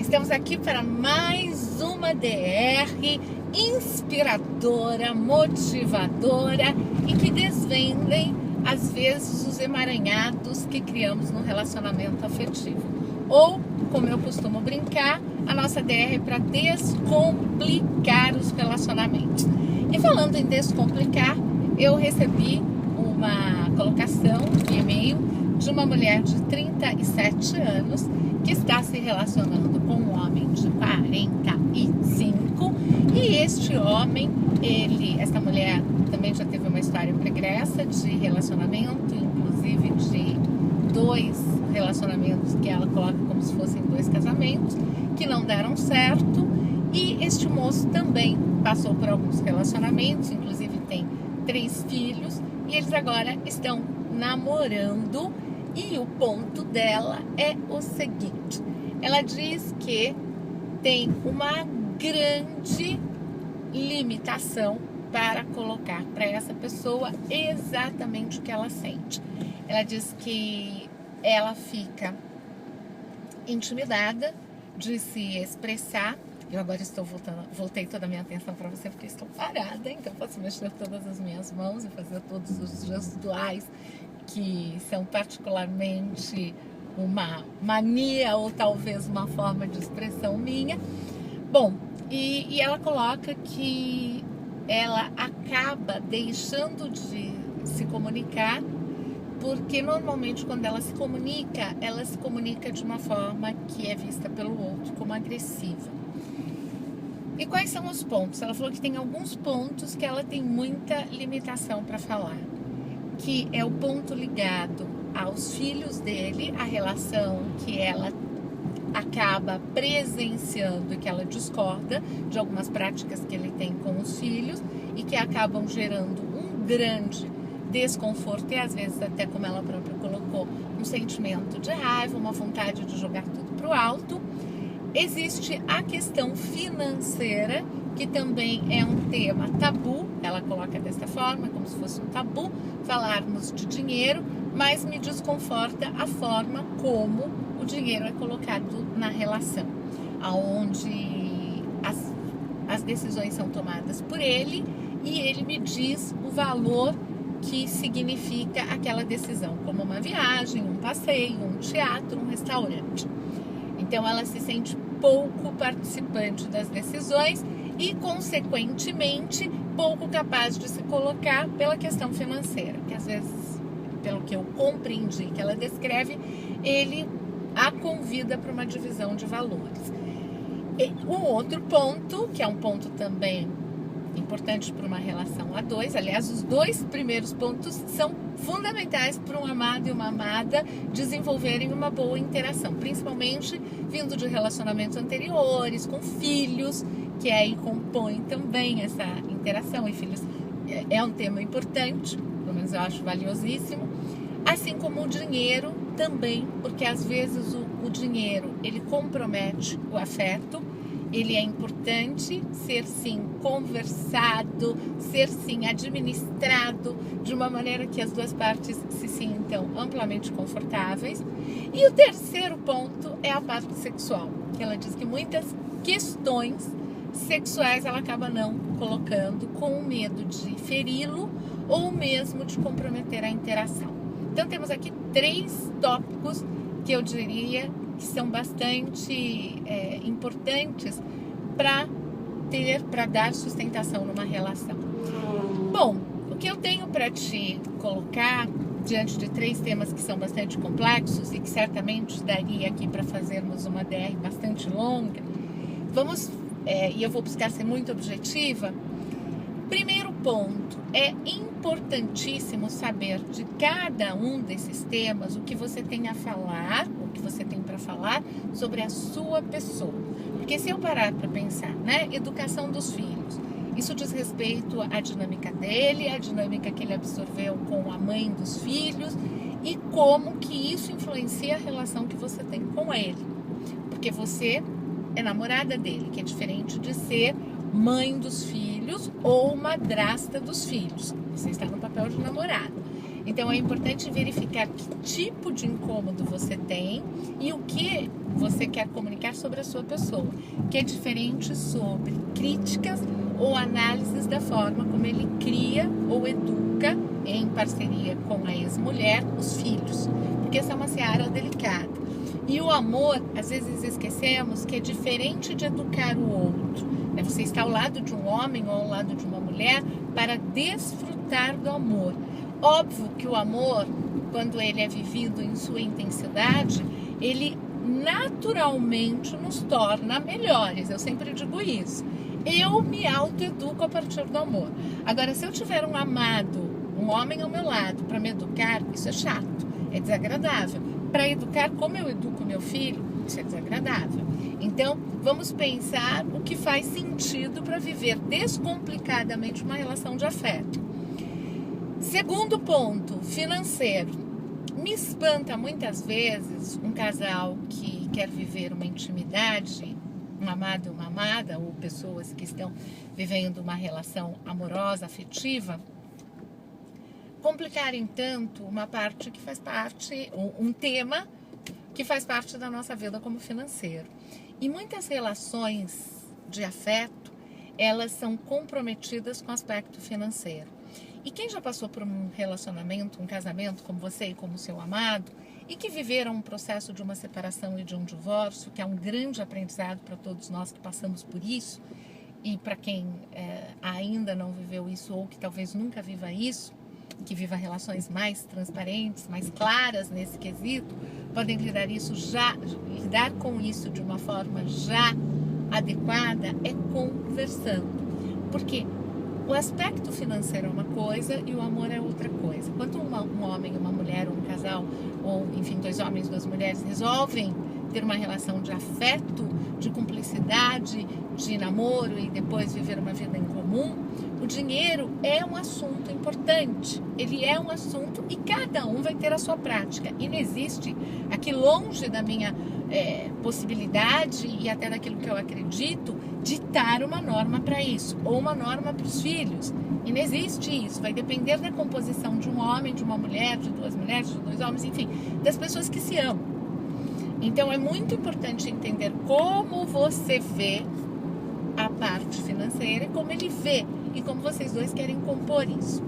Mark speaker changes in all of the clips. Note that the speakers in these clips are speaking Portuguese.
Speaker 1: Estamos aqui para mais uma DR inspiradora, motivadora e que desvendem, às vezes, os emaranhados que criamos no relacionamento afetivo. Ou, como eu costumo brincar, a nossa DR é para descomplicar os relacionamentos. E falando em descomplicar, eu recebi uma colocação de e-mail de uma mulher de 37 anos que está se relacionando com um homem de 45 e este homem, essa mulher também já teve uma história pregressa de relacionamento, inclusive de 2 relacionamentos que ela coloca como se fossem 2 casamentos, que não deram certo, e este moço também passou por alguns relacionamentos, inclusive tem 3 filhos, e eles agora estão namorando. E o ponto dela é o seguinte: ela diz que tem uma grande limitação para colocar para essa pessoa exatamente o que ela sente. Ela diz que ela fica intimidada de se expressar. Eu agora voltei toda a minha atenção para você porque estou parada, então posso mexer todas as minhas mãos e fazer todos os gestuais que são particularmente uma mania ou talvez uma forma de expressão minha. Bom, e ela coloca que ela acaba deixando de se comunicar porque normalmente quando ela se comunica de uma forma que é vista pelo outro como agressiva. E quais são os pontos? Ela falou que tem alguns pontos que ela tem muita limitação para falar, que é o ponto ligado aos filhos dele, a relação que ela acaba presenciando e que ela discorda de algumas práticas que ele tem com os filhos e que acabam gerando um grande desconforto e às vezes até, como ela própria colocou, um sentimento de raiva, uma vontade de jogar tudo pro alto. Existe a questão financeira, que também é um tema tabu, ela coloca desta forma, como se fosse um tabu, falarmos de dinheiro, mas me desconforta a forma como o dinheiro é colocado na relação, onde as decisões são tomadas por ele e ele me diz o valor que significa aquela decisão, como uma viagem, um passeio, um teatro, um restaurante. Então ela se sente pouco participante das decisões e, consequentemente, pouco capaz de se colocar pela questão financeira, que às vezes, pelo que eu compreendi que ela descreve, ele a convida para uma divisão de valores. E um outro ponto, que é um ponto também importante para uma relação a 2, aliás, os 2 primeiros pontos são fundamentais para um amado e uma amada desenvolverem uma boa interação, principalmente vindo de relacionamentos anteriores, com filhos, que aí compõem também essa interação, e filhos é um tema importante, pelo menos eu acho valiosíssimo, assim como o dinheiro também, porque às vezes o dinheiro, ele compromete o afeto. Ele é importante ser sim conversado, ser sim administrado de uma maneira que as 2 partes se sintam amplamente confortáveis. E o terceiro ponto é a parte sexual, que ela diz que muitas questões sexuais ela acaba não colocando com o medo de feri-lo ou mesmo de comprometer a interação. Então temos aqui 3 tópicos que eu diria que são bastante importantes para dar sustentação numa relação. Bom, o que eu tenho para te colocar diante de 3 temas que são bastante complexos e que certamente daria aqui para fazermos uma DR bastante longa, e eu vou buscar ser muito objetiva. Primeiro ponto, é importantíssimo saber de cada um desses temas o que você tem a falar, o que você tem para falar sobre a sua pessoa. Porque se eu parar para pensar, né, educação dos filhos, isso diz respeito à dinâmica dele, à dinâmica que ele absorveu com a mãe dos filhos e como que isso influencia a relação que você tem com ele. Porque você é namorada dele, que é diferente de ser mãe dos filhos ou madrasta dos filhos. Você está no papel de namorado. Então é importante verificar que tipo de incômodo você tem e o que você quer comunicar sobre a sua pessoa, que é diferente sobre críticas ou análises da forma como ele cria ou educa, em parceria com a ex-mulher, os filhos, porque essa é uma seara delicada. E o amor, às vezes esquecemos que é diferente de educar o outro. Você está ao lado de um homem ou ao lado de uma mulher para desfrutar do amor. Óbvio que o amor, quando ele é vivido em sua intensidade, ele naturalmente nos torna melhores. Eu sempre digo isso. Eu me autoeduco a partir do amor. Agora, se eu tiver um amado, um homem ao meu lado para me educar, isso é chato, é desagradável. Para educar como eu educo meu filho, isso é desagradável. Então, vamos pensar o que faz sentido para viver descomplicadamente uma relação de afeto. Segundo ponto, financeiro. Me espanta muitas vezes um casal que quer viver uma intimidade, um amado e uma amada, ou pessoas que estão vivendo uma relação amorosa, afetiva, complicarem tanto uma parte que faz parte, um tema que faz parte da nossa vida como financeiro. E muitas relações de afeto, elas são comprometidas com o aspecto financeiro. E quem já passou por um relacionamento, um casamento como você e como seu amado, e que viveram um processo de uma separação e de um divórcio, que é um grande aprendizado para todos nós que passamos por isso, e para quem ainda não viveu isso ou que talvez nunca viva isso, que viva relações mais transparentes, mais claras nesse quesito, podem lidar com isso de uma forma já adequada, é conversando. Porque o aspecto financeiro é uma coisa e o amor é outra coisa. Quando um homem, uma mulher, um casal, ou enfim, dois homens, duas mulheres resolvem ter uma relação de afeto, de cumplicidade, de namoro e depois viver uma vida em comum, o dinheiro é um assunto importante. Ele é um assunto e cada um vai ter a sua prática. E não existe, aqui longe da minha possibilidade e até daquilo que eu acredito, ditar uma norma para isso, ou uma norma para os filhos. E não existe isso. Vai depender da composição de um homem, de uma mulher, de duas mulheres, de dois homens, enfim, das pessoas que se amam. Então é muito importante entender como você vê a parte financeira e como ele vê e como vocês dois querem compor isso.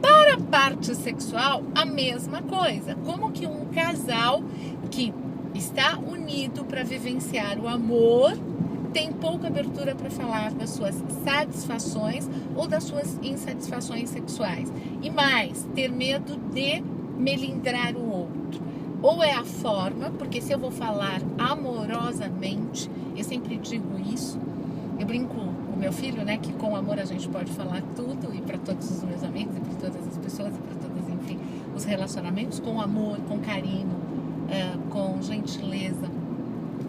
Speaker 1: Para a parte sexual, a mesma coisa. Como que um casal que está unido para vivenciar o amor tem pouca abertura para falar das suas satisfações ou das suas insatisfações sexuais. E mais, ter medo de melindrar o outro. Ou é a forma, porque se eu vou falar amorosamente, eu sempre digo isso, eu brinco com o meu filho, né, que com amor a gente pode falar tudo, e para todos os meus amigos, e para todas as pessoas, e para todos, enfim, os relacionamentos, com amor, com carinho, com gentileza,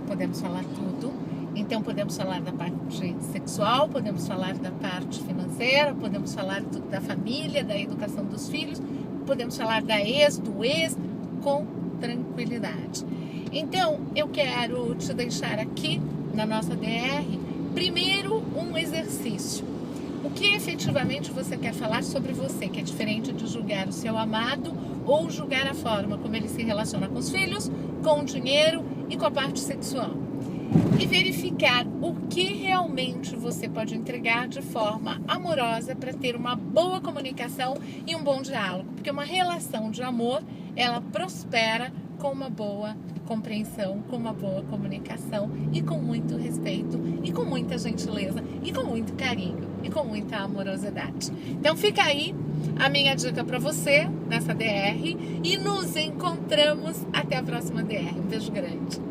Speaker 1: podemos falar tudo. Então podemos falar da parte sexual, podemos falar da parte financeira, podemos falar da família, da educação dos filhos, podemos falar da do ex, com tranquilidade. Então, eu quero te deixar aqui na nossa DR, primeiro um exercício. O que efetivamente você quer falar sobre você, que é diferente de julgar o seu amado ou julgar a forma como ele se relaciona com os filhos, com o dinheiro e com a parte sexual. E verificar o que realmente você pode entregar de forma amorosa para ter uma boa comunicação e um bom diálogo. Porque uma relação de amor, ela prospera com uma boa compreensão, com uma boa comunicação e com muito respeito e com muita gentileza e com muito carinho e com muita amorosidade. Então fica aí a minha dica para você nessa DR e nos encontramos até a próxima DR. Um beijo grande.